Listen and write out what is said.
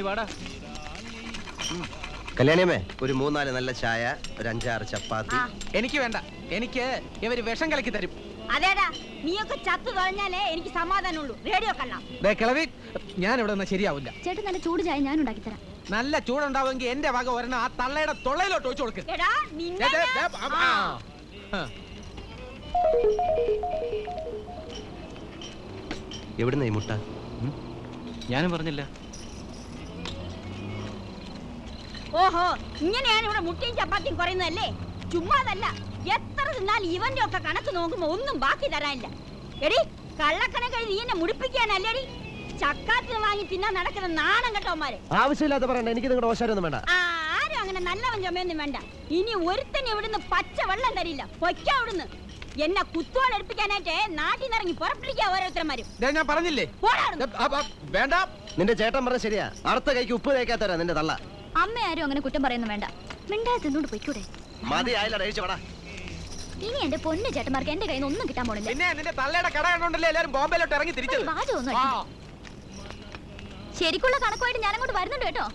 കല്യാണി വാടാ. കല്യാണിയമ്മേ, ഒരു 3-4 നല്ല ചായ, ഒരു 5-6 ചപ്പാത്തി. എനിക്ക് വേണ്ട, എനിക്ക് ഇവര് വിഷം കലക്കി തരും. അതേടാ, നീയൊക്കെ ചത്തു തൊഴഞ്ഞാലേ എനിക്ക് സമാധാനമുള്ളൂ. റേഡിയോ കള്ളാം. കിളവി, ഞാൻ ഇവിടെ നിന്ന് ശരിയാവില്ല. ചേട്ടൻ നല്ല ചൂട് ചായ ഞാൻ ഉണ്ടാക്കി തരാം. നല്ല ചൂടുണ്ടാവുമെങ്കിൽ എന്റെ വക ഒരെണ്ണം ആ തള്ളയുടെ തൊള്ളയിലോട്ട് ഒഴിച്ചു കൊടുക്ക്. എവിടുന്ന ഈ മുട്ട? ഞാനും പറഞ്ഞില്ല. ഓഹോ, ഇങ്ങനെയാണ് ഇവിടെ മുട്ടയും ചപ്പാത്തിയും കുറയുന്നതല്ലേ? ചുമ്മാതല്ല, എത്ര തിന്നാൽ ഇവന്റെ ഒക്കെ കണക്ക് നോക്കുമ്പോ ഒന്നും ബാക്കി തരാനില്ല. എടി, കള്ളക്കണക്ക് നീ എന്നെ മുടിപ്പിക്കാനല്ലേടി? ചക്കാത്തിന് വാങ്ങി തിന്നാൻ നടക്കുന്ന നാണം കേട്ടോമാര്. ആവശ്യമില്ലാത്ത പറയണ്ട, എനിക്ക് നിങ്ങളുടെ ഓശാരൊന്നും വേണ്ട. ആരും അങ്ങനെ നല്ലവൻ ചുമയൊന്നും വേണ്ട. ഇനി ഒരുത്തന് ഇവിടുന്ന് പച്ച വെള്ളം തരില്ല. പൊയ്ക്കാ ഇവിടുന്ന്. എന്നെ കുത്തുവാൾ എടുപ്പിക്കാനായിട്ട് നാട്ടിൽ നിറങ്ങി പുറപ്പെടിക്കാ ഓരോരുത്തന്മാരും. ഞാൻ പറഞ്ഞില്ലേ വേണ്ട. നിന്റെ ചേട്ടൻ പറഞ്ഞ ശരിയാ, അടുത്ത കൈക്ക് ഉപ്പ് തേക്കാത്തവരാ നിന്റെ തള്ള. അമ്മ ആരും അങ്ങനെ കുറ്റം പറയുന്നു വേണ്ട. മിണ്ടാതെ തിന്നോണ്ട് പൊയ്ക്കൂടെ? മതി, ആയില്ല, കഴിച്ചോടാ. ഇനി എന്റെ പൊന്നു ചേട്ടന്മാർക്ക് എന്റെ കയ്യിൽ നിന്ന് ഒന്നും കിട്ടാൻ പോണില്ല. പിന്നെ നിന്റെ തള്ളയുടെ കട കണ്ടോണ്ടല്ലേ എല്ലാരും ബോംബെയിലോട്ട് ഇറങ്ങി തിരിച്ചത്. ശരിക്കുള്ള കണക്കുമായിട്ട് ഞാൻ അങ്ങോട്ട് വരുന്നുണ്ട് കേട്ടോ.